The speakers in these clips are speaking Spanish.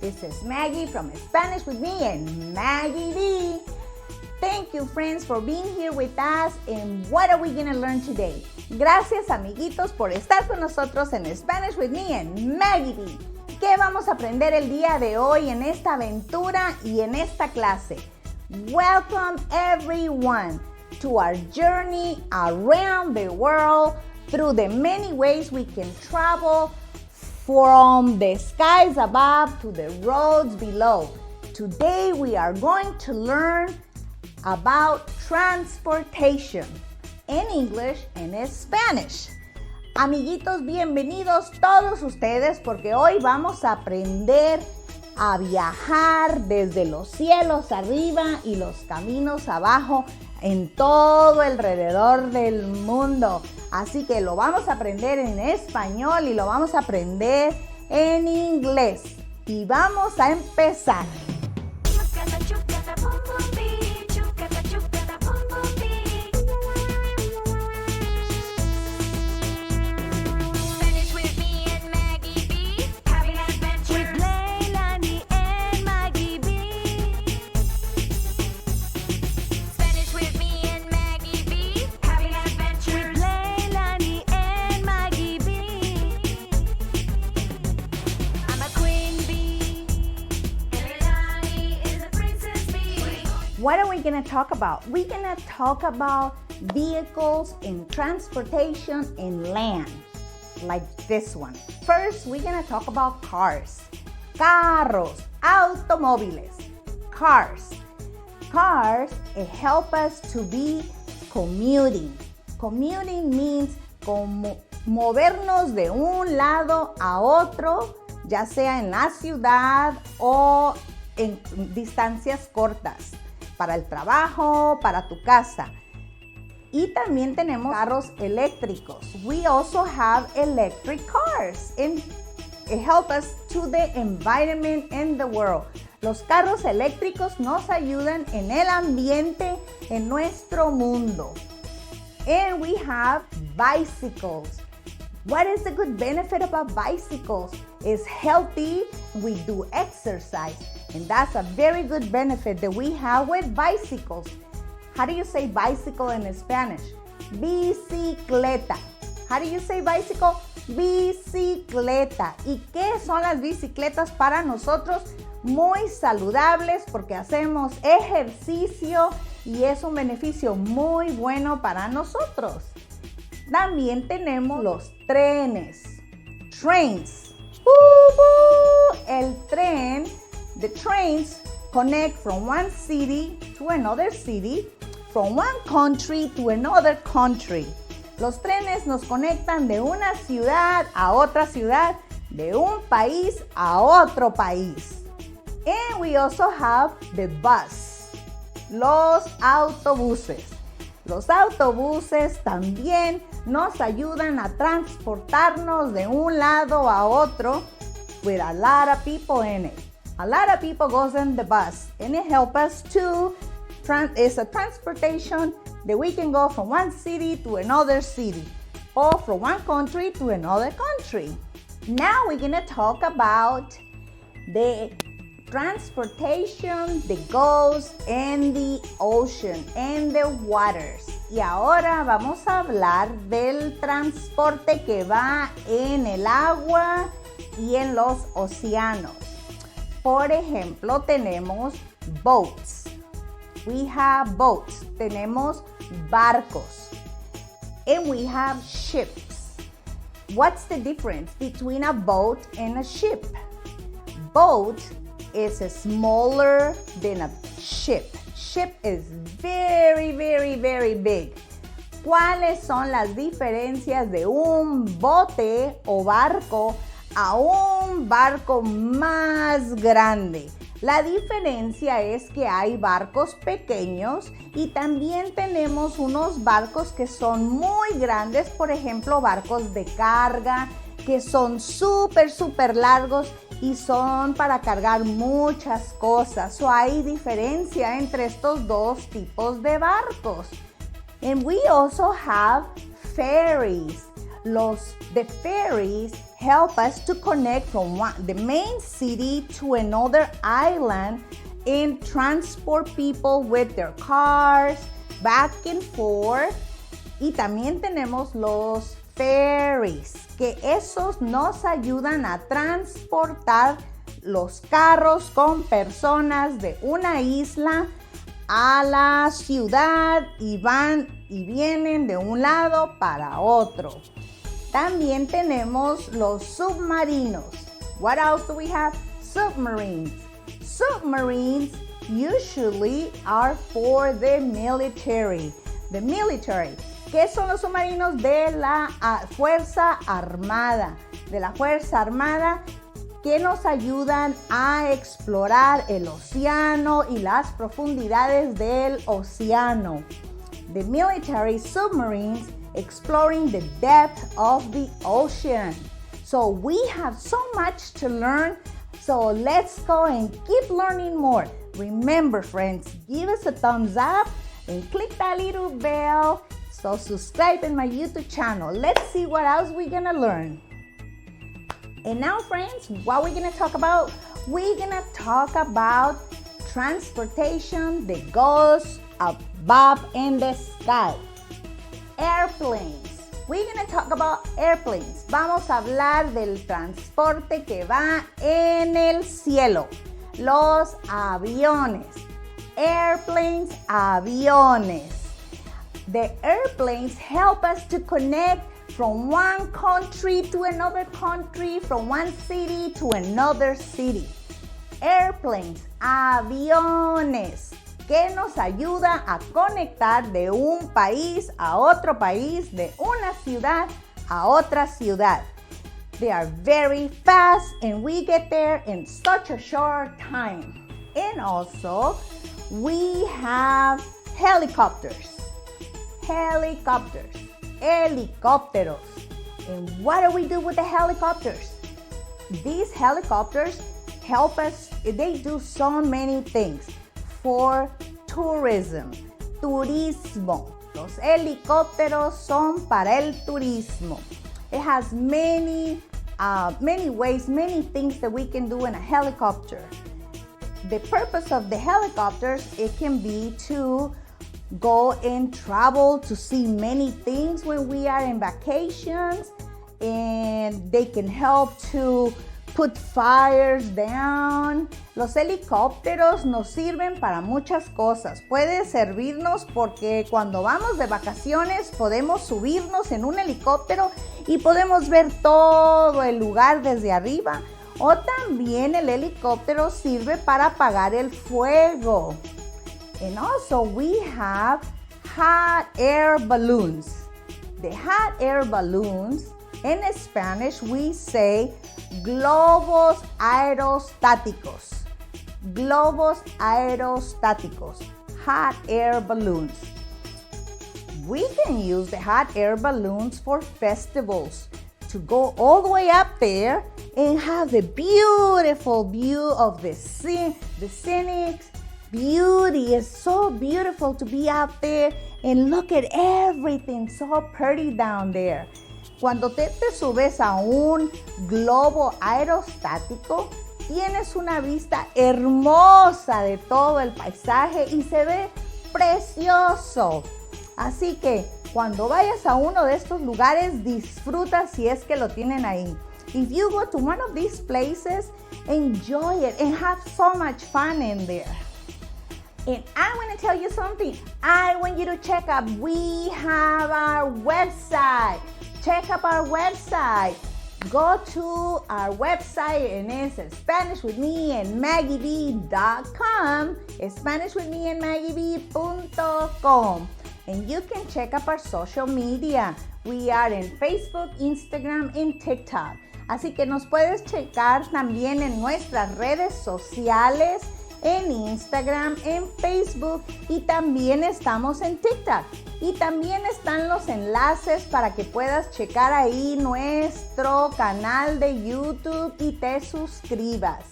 This is Maggie from Spanish with me and Maggie B. Thank you, friends, for being here with us. And what are we going to learn today? Gracias, amiguitos, por estar con nosotros en Spanish with me and Maggie B. ¿Qué vamos a aprender el día de hoy en esta aventura y en esta clase? Welcome, everyone, to our journey around the world through the many ways we can travel from the skies above to the roads below. Today we are going to learn about transportation in English and in Spanish. Amiguitos, bienvenidos todos ustedes porque hoy vamos a aprender a viajar desde los cielos arriba y los caminos abajo en todo alrededor del mundo. Así que lo vamos a aprender en español y lo vamos a aprender en inglés. Y vamos a empezar. What are we going to talk about? We're going to talk about vehicles and transportation in land, like this one. First, we're going to talk about cars. Carros, automóviles, cars. Cars help us to be commuting. Commuting means movernos de un lado a otro, ya sea en la ciudad o en distancias cortas. Para el trabajo, para tu casa. Y también tenemos carros eléctricos. We also have electric cars and it helps us to the environment and the world. Los carros eléctricos nos ayudan en el ambiente, en nuestro mundo. And we have bicycles. What is the good benefit about bicycles? It's healthy, we do exercise. And that's a very good benefit that we have with bicycles. How do you say bicycle in Spanish? Bicicleta. How do you say bicycle? Bicicleta. ¿Y qué son las bicicletas para nosotros? Muy saludables porque hacemos ejercicio y es un beneficio muy bueno para nosotros. También tenemos los trenes. Trains. El tren. The trains connect from one city to another city, from one country to another country. Los trenes nos conectan de una ciudad a otra ciudad, de un país a otro país. And we also have the bus, los autobuses. Los autobuses también nos ayudan a transportarnos de un lado a otro with a lot of people in it. A lot of people goes in the bus and it helps us to, it's a transportation that we can go from one city to another city or from one country to another country. Now we're going to talk about the transportation that goes in the ocean, in the waters. Y ahora vamos a hablar del transporte que va en el agua y en los océanos. Por ejemplo, tenemos boats. We have boats. Tenemos barcos. And we have ships. What's the difference between a boat and a ship? Boat is smaller than a ship. Ship is very, very, very big. ¿Cuáles son las diferencias de un bote o barco a un barco más grande? La diferencia es que hay barcos pequeños y también tenemos unos barcos que son muy grandes, por ejemplo, barcos de carga que son súper largos y son para cargar muchas cosas. So hay diferencia entre estos dos tipos de barcos. And we also have ferries. The ferries help us to connect from the main city to another island and transport people with their cars back and forth. Y también tenemos los ferries, que esos nos ayudan a transportar los carros con personas de una isla a la ciudad y van y vienen de un lado para otro. También tenemos los submarinos. What else do we have? Submarines. Submarines usually are for the military. The military. ¿Qué son los submarinos? De la Fuerza Armada. De la Fuerza Armada que nos ayudan a explorar el océano y las profundidades del océano. The military submarines exploring the depth of the ocean. So we have so much to learn. So let's go and keep learning more. Remember, friends, give us a thumbs up and click that little bell. So subscribe in my YouTube channel. Let's see what else we're gonna learn. And now, friends, what we're gonna talk about? We're gonna talk about transportation that goes above in the sky. Airplanes. We're gonna talk about airplanes. Vamos a hablar del transporte que va en el cielo. Los aviones. Airplanes, aviones. The airplanes help us to connect from one country to another country, from one city to another city. Airplanes, aviones, que nos ayuda a conectar de un país a otro país, de una ciudad a otra ciudad. They are very fast and we get there in such a short time. And also, we have helicopters. Helicópteros. And what do we do with the helicopters? These helicopters help us, they do so many things for tourism, turismo. Los helicópteros son para el turismo. It has many ways, many things that we can do in a helicopter. The purpose of the helicopters, it can be to go and travel to see many things when we are in vacations, and they can help to put fires down. Los helicópteros nos sirven para muchas cosas. Puede servirnos porque cuando vamos de vacaciones podemos subirnos en un helicóptero y podemos ver todo el lugar desde arriba. O también el helicóptero sirve para apagar el fuego. And also we have hot air balloons. The hot air balloons, in Spanish we say globos aerostáticos. Globos aerostáticos, hot air balloons. We can use the hot air balloons for festivals to go all the way up there and have the beautiful view of the scenic beauty. Is so beautiful to be out there and look at everything so pretty down there. Cuando te subes a un globo aerostático, tienes una vista hermosa de todo el paisaje y se ve precioso. Así que cuando vayas a uno de estos lugares, disfruta si es que lo tienen ahí. If you go to one of these places, enjoy it and have so much fun in there. And I want to tell you something. I want you to check out, we have our website. Check out our website. Go to our website, and it's SpanishWithMeAndMaggieB.com. SpanishWithMeAndMaggieB.com. And you can check out our social media. We are in Facebook, Instagram, and TikTok. Así que nos puedes checar también en nuestras redes sociales, en Instagram, en Facebook, y también estamos en TikTok. Y también están los enlaces para que puedas checar ahí nuestro canal de YouTube y te suscribas.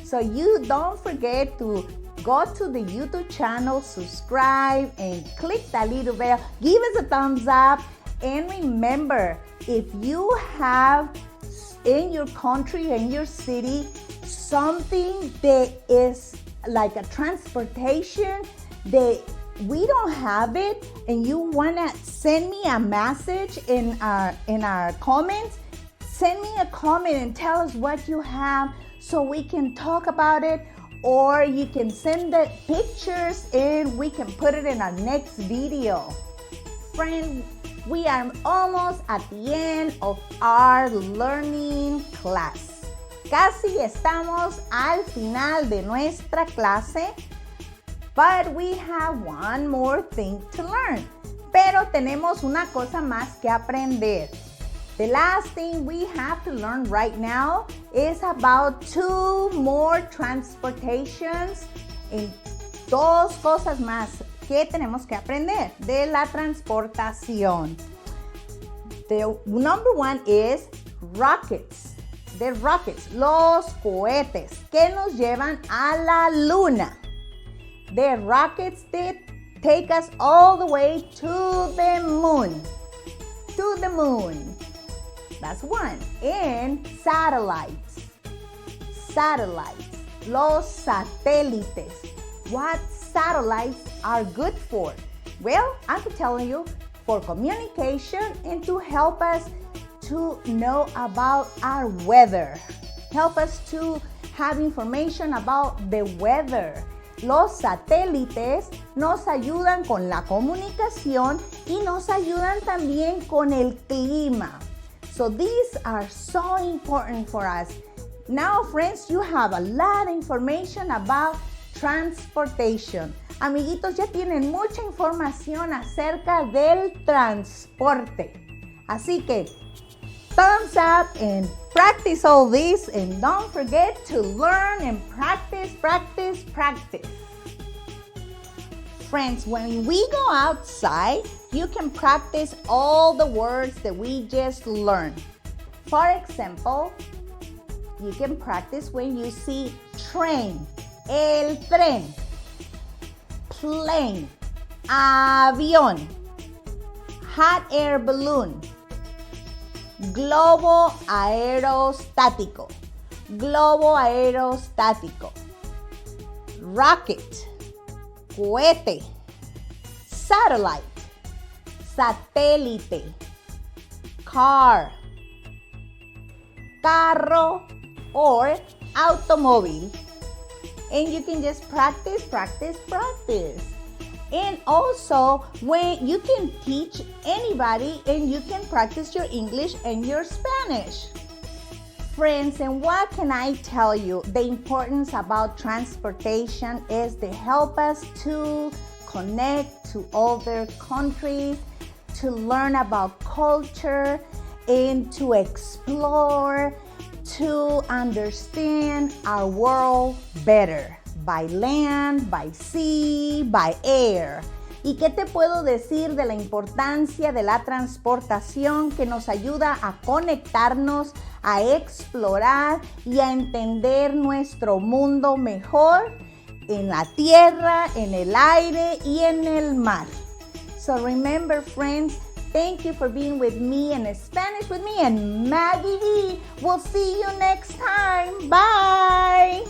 So you don't forget to go to the YouTube channel, subscribe, and click that little bell. Give us a thumbs up. And remember, if you have in your country, in your city, something that is like a transportation that we don't have it, and you wanna send me a message in our comments, send me a comment and tell us what you have so we can talk about it, or you can send the pictures and we can put it in our next video. Friends, we are almost at the end of our learning class. Casi estamos al final de nuestra clase, but we have one more thing to learn. Pero tenemos una cosa más que aprender. The last thing we have to learn right now is about 2 more transportations, en 2 cosas más que tenemos que aprender de la transportación. The number 1 is rockets. The rockets, los cohetes que nos llevan a la luna. The rockets that take us all the way to the moon. To the moon. That's 1. And satellites. Satellites. Los satélites. What satellites are good for? Well, I'm telling you, for communication and to help us to know about our weather. Help us to have information about the weather. Los satélites nos ayudan con la comunicación y nos ayudan también con el clima. So these are so important for us. Now, friends, you have a lot of information about transportation. Amiguitos, ya tienen mucha información acerca del transporte. Así que, thumbs up and practice all this, and don't forget to learn and practice, practice, practice. Friends, when we go outside, you can practice all the words that we just learned. For example, you can practice when you see train, el tren, plane, avión, hot air balloon, globo aerostático, globo aerostático, rocket, cohete, satellite, satélite, car, carro, or automóvil. And you can just practice, practice, practice. And also, when you can teach anybody and you can practice your English and your Spanish. Friends, and what can I tell you? The importance about transportation is to help us to connect to other countries, to learn about culture, and to explore, to understand our world better. By land, by sea, by air. ¿Y qué te puedo decir de la importancia de la transportación que nos ayuda a conectarnos, a explorar y a entender nuestro mundo mejor en la tierra, en el aire y en el mar? So remember, friends, thank you for being with me in Spanish with me and Maggie. We'll see you next time. Bye.